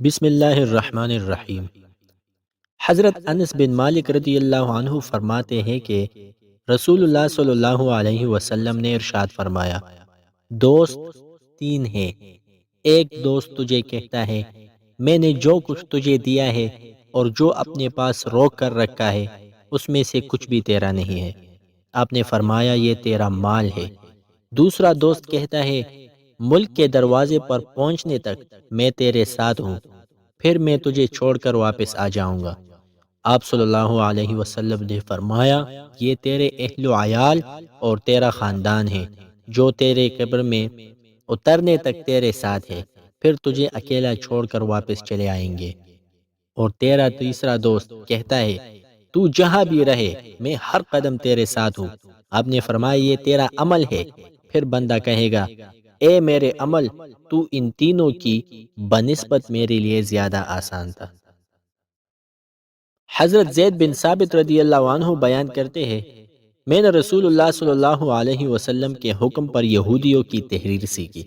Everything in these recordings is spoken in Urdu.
بسم اللہ الرحمن الرحیم۔ حضرت انس بن مالک رضی اللہ عنہ فرماتے ہیں کہ رسول اللہ صلی اللہ علیہ وسلم نے ارشاد فرمایا، دوست تین ہیں۔ ایک دوست تجھے کہتا ہے میں نے جو کچھ تجھے دیا ہے اور جو اپنے پاس روک کر رکھا ہے اس میں سے کچھ بھی تیرا نہیں ہے۔ آپ نے فرمایا یہ تیرا مال ہے۔ دوسرا دوست کہتا ہے ملک کے دروازے پر پہنچنے تک میں تیرے ساتھ ہوں، پھر میں تجھے چھوڑ کر واپس آ جاؤں گا۔ آپ صلی اللہ علیہ وسلم نے فرمایا یہ تیرے اہل و عیال اور تیرا خاندان ہے جو تیرے قبر میں اترنے تک تیرے ساتھ ہے، پھر تجھے اکیلا چھوڑ کر واپس چلے آئیں گے۔ اور تیرا تیسرا دوست کہتا ہے تو جہاں بھی رہے میں ہر قدم تیرے ساتھ ہوں۔ آپ نے فرمایا یہ تیرا عمل ہے، پھر بندہ کہے گا اے میرے عمل تو ان تینوں کی بنسبت میرے لیے زیادہ آسان تھا۔ حضرت زید بن ثابت رضی اللہ عنہ بیان کرتے ہیں میں نے رسول اللہ صلی اللہ علیہ وسلم کے حکم پر یہودیوں کی تحریر سیکھی۔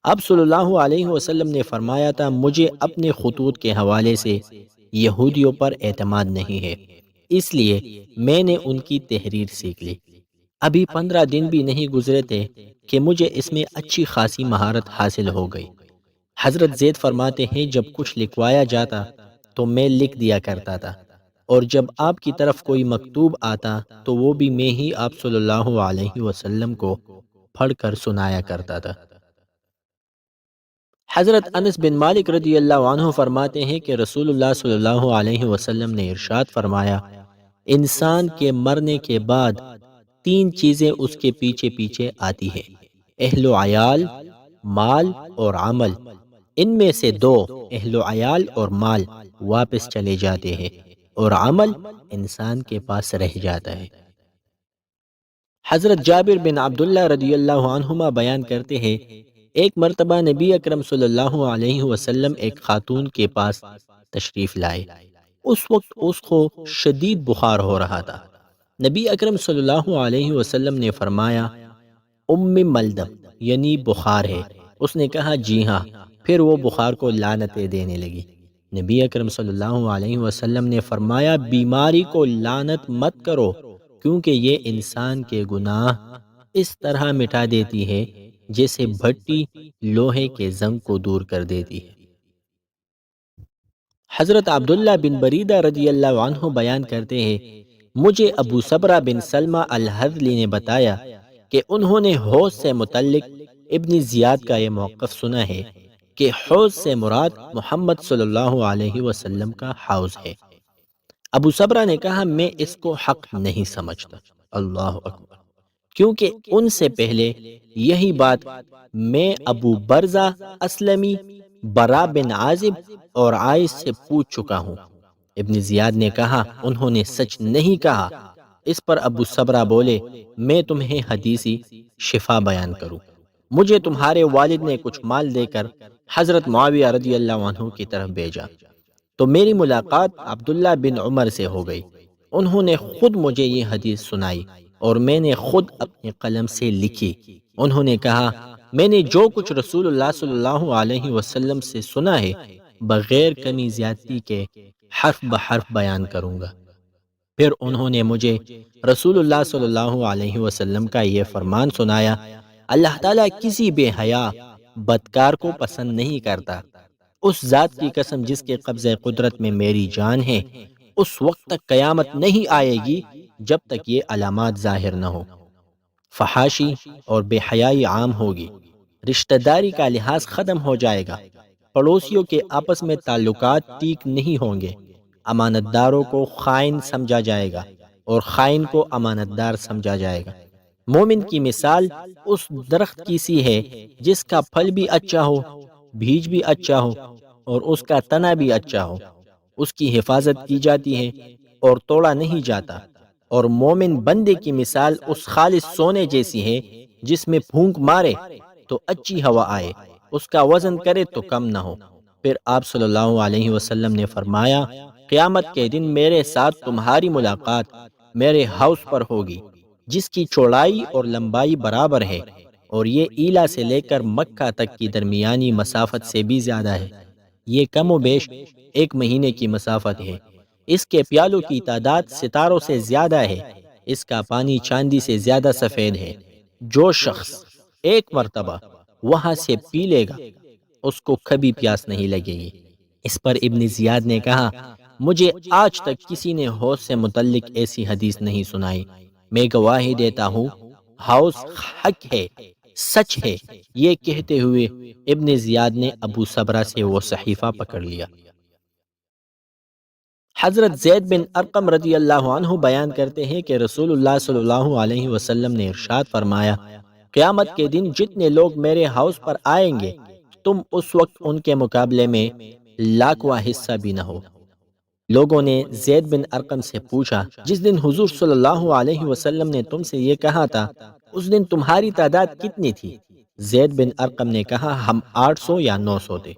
اب صلی اللہ علیہ وسلم نے فرمایا تھا مجھے اپنے خطوط کے حوالے سے یہودیوں پر اعتماد نہیں ہے، اس لیے میں نے ان کی تحریر سیکھ لی۔ ابھی 15 دن بھی نہیں گزرے تھے کہ مجھے اس میں اچھی خاصی مہارت حاصل ہو گئی۔ حضرت زید فرماتے ہیں جب کچھ لکھوایا جاتا تو میں لکھ دیا کرتا تھا، اور جب آپ کی طرف کوئی مکتوب آتا تو وہ بھی میں ہی آپ صلی اللہ علیہ وسلم کو پڑھ کر سنایا کرتا تھا۔ حضرت انس بن مالک رضی اللہ عنہ فرماتے ہیں کہ رسول اللہ صلی اللہ علیہ وسلم نے ارشاد فرمایا انسان کے مرنے کے بعد تین چیزیں اس کے پیچھے پیچھے آتی ہیں، اہل و عیال، مال اور عمل۔ ان میں سے دو اہل و عیال اور مال واپس چلے جاتے ہیں اور عمل انسان کے پاس رہ جاتا ہے۔ حضرت جابر بن عبداللہ رضی اللہ عنہما بیان کرتے ہیں ایک مرتبہ نبی اکرم صلی اللہ علیہ وسلم ایک خاتون کے پاس تشریف لائے۔ اس وقت اس کو شدید بخار ہو رہا تھا۔ نبی اکرم صلی اللہ علیہ وسلم نے فرمایا ام ملدم یعنی بخار ہے؟ اس نے کہا جی ہاں۔ پھر وہ بخار کو لعنتیں دینے لگی۔ نبی اکرم صلی اللہ علیہ وسلم نے فرمایا بیماری کو لعنت مت کرو، کیونکہ یہ انسان کے گناہ اس طرح مٹا دیتی ہے جیسے بھٹی لوہے کے زنگ کو دور کر دیتی ہے۔ حضرت عبداللہ بن بریدہ رضی اللہ عنہ بیان کرتے ہیں مجھے ابو صبرہ بن سلمہ الحذلی نے بتایا کہ انہوں نے حوض سے متعلق ابن زیاد کا یہ موقف سنا ہے کہ حوض سے مراد محمد صلی اللہ علیہ وسلم کا حوض ہے۔ ابو صبرہ نے کہا میں اس کو حق نہیں سمجھتا۔ اللہ اکبر! کیونکہ ان سے پہلے یہی بات میں ابو برزہ اسلمی، برا بن عازب اور عائش سے پوچھ چکا ہوں۔ ابن زیاد نے کہا انہوں نے سچ نہیں کہا۔ اس پر ابو صبرہ بولے میں تمہیں حدیثی شفا بیان کروں۔ مجھے تمہارے والد نے کچھ مال دے کر حضرت معاویہ رضی اللہ عنہ کی طرف بھیجا، تو میری ملاقات عبداللہ بن عمر سے ہو گئی۔ انہوں نے خود مجھے یہ حدیث سنائی اور میں نے خود اپنے قلم سے لکھی۔ انہوں نے کہا میں نے جو کچھ رسول اللہ صلی اللہ علیہ وسلم سے سنا ہے بغیر کمی زیادتی کے حرف بحرف بیان کروں گا۔ پھر انہوں نے مجھے رسول اللہ صلی اللہ علیہ وسلم کا یہ فرمان سنایا اللہ تعالیٰ کسی بے حیا بدکار کو پسند نہیں کرتا۔ اس ذات کی قسم جس کے قبضہ قدرت میں میری جان ہے، اس وقت تک قیامت نہیں آئے گی جب تک یہ علامات ظاہر نہ ہو۔ فحاشی اور بے حیائی عام ہوگی، رشتہ داری کا لحاظ ختم ہو جائے گا، پڑوسیوں کے آپس میں تعلقات ٹھیک نہیں ہوں گے، امانت داروں کو خائن سمجھا جائے گا اور خائن کو امانت دار سمجھا جائے گا۔ مومن کی مثال اس درخت کی سی ہے جس کا پھل بھی اچھا ہو، بیج بھی اچھا ہو اور اس کا تنا بھی اچھا ہو، اس کی حفاظت کی جاتی ہے اور توڑا نہیں جاتا۔ اور مومن بندے کی مثال اس خالص سونے جیسی ہے جس میں پھونک مارے تو اچھی ہوا آئے، اس کا وزن کرے تو کم نہ ہو۔ پھر آپ صلی اللہ علیہ وسلم نے فرمایا قیامت کے دن میرے ساتھ تمہاری ملاقات میرے حوض پر ہوگی جس کی چوڑائی اور لمبائی برابر ہے، اور یہ ایلا سے لے کر مکہ تک کی درمیانی مسافت سے بھی زیادہ ہے۔ یہ کم و بیش 1 مہینے کی مسافت ہے۔ اس کے پیالوں کی تعداد ستاروں سے زیادہ ہے۔ اس کا پانی چاندی سے زیادہ سفید ہے۔ جو شخص ایک مرتبہ وہاں سے پی لے گا اس کو کبھی پیاس نہیں لگے گی۔ اس پر ابن زیاد نے کہا، مجھے آج تک کسی نے حوض سے متعلق ایسی حدیث نہیں سنائی۔ میں گواہی دیتا ہوں حوض حق ہے، سچ ہے۔ یہ کہتے ہوئے ابن زیاد نے ابو صبرہ سے وہ صحیفہ پکڑ لیا۔ حضرت زید بن ارقم رضی اللہ عنہ بیان کرتے ہیں کہ رسول اللہ صلی اللہ علیہ وسلم نے ارشاد فرمایا، قیامت کے دن جتنے لوگ میرے حوض پر آئیں گے تم اس وقت ان کے مقابلے میں لاکھواں حصہ بھی نہ ہو۔ لوگوں نے زید بن ارقم سے پوچھا، جس دن حضور صلی اللہ علیہ وسلم نے تم سے یہ کہا تھا اس دن تمہاری تعداد کتنی تھی؟ زید بن ارقم نے کہا، ہم 800 یا 900 تھے۔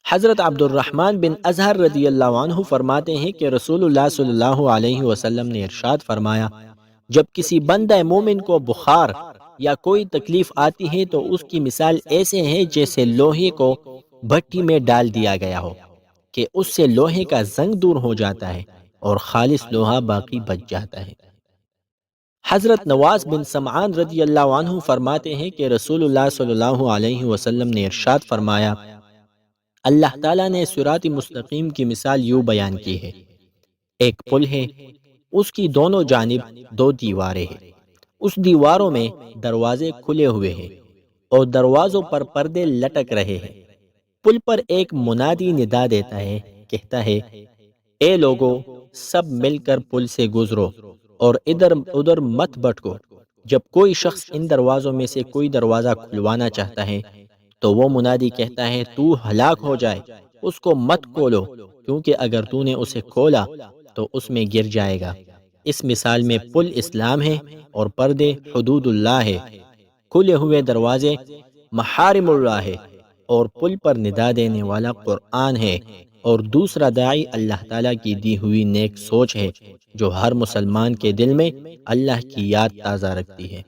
حضرت عبد الرحمن بن ازہر رضی اللہ عنہ فرماتے ہیں کہ رسول اللہ صلی اللہ علیہ وسلم نے ارشاد فرمایا، جب کسی بندہ مومن کو بخار یا کوئی تکلیف آتی ہے تو اس کی مثال ایسے ہے جیسے لوہے کو بھٹی میں ڈال دیا گیا ہو کہ اس سے لوہے کا زنگ دور ہو جاتا ہے اور خالص لوہا باقی بچ جاتا ہے۔ حضرت نواس بن سمعان رضی اللہ عنہ فرماتے ہیں کہ رسول اللہ صلی اللہ علیہ وسلم نے ارشاد فرمایا، اللہ تعالیٰ نے صراط مستقیم کی مثال یوں بیان کی ہے، ایک پل ہے، اس کی دونوں جانب 2 دیواریں ہیں، اس دیواروں میں دروازے کھلے ہوئے ہیں اور دروازوں پر پردے لٹک رہے ہیں۔ پل پر ایک منادی ندا دیتا ہے، کہتا ہے، اے لوگو، سب مل کر پل سے گزرو اور ادھر ادھر مت بھٹکو۔ جب کوئی شخص ان دروازوں میں سے کوئی دروازہ کھلوانا چاہتا ہے تو وہ منادی کہتا ہے، تو ہلاک ہو جائے، اس کو مت کھولو، کیونکہ اگر تو نے اسے کھولا تو اس میں گر جائے گا۔ اس مثال میں پل اسلام ہے اور پردے حدود اللہ ہے، کھلے ہوئے دروازے محارم اللہ ہے اور پل پر ندا دینے والا قرآن ہے، اور دوسرا داعی اللہ تعالیٰ کی دی ہوئی نیک سوچ ہے جو ہر مسلمان کے دل میں اللہ کی یاد تازہ رکھتی ہے۔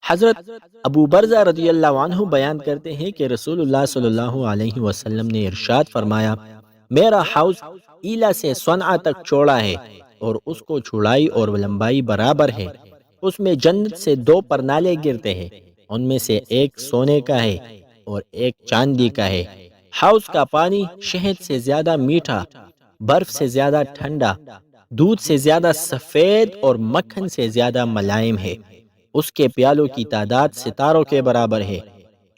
حضرت ابو برزہ رضی اللہ عنہ بیان کرتے ہیں کہ رسول اللہ صلی اللہ علیہ وسلم نے ارشاد فرمایا، میرا حوض ایلا سے صنعا تک چوڑا ہے اور اس کو چوڑائی اور لمبائی برابر ہے۔ اس میں جنت سے 2 پرنالے گرتے ہیں، ان میں سے ایک سونے کا ہے اور ایک چاندی کا ہے۔ حوض کا پانی شہد سے زیادہ میٹھا، برف سے زیادہ ٹھنڈا، دودھ سے زیادہ سفید اور مکھن سے زیادہ ملائم ہے۔ اس کے پیالوں کی تعداد ستاروں کے برابر ہے۔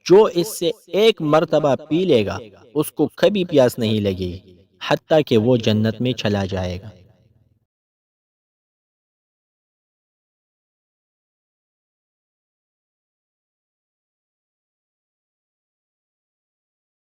جو اس سے ایک مرتبہ پی لے گا اس کو کبھی پیاس نہیں لگے گی، حتیٰ کہ وہ جنت میں چلا جائے گا۔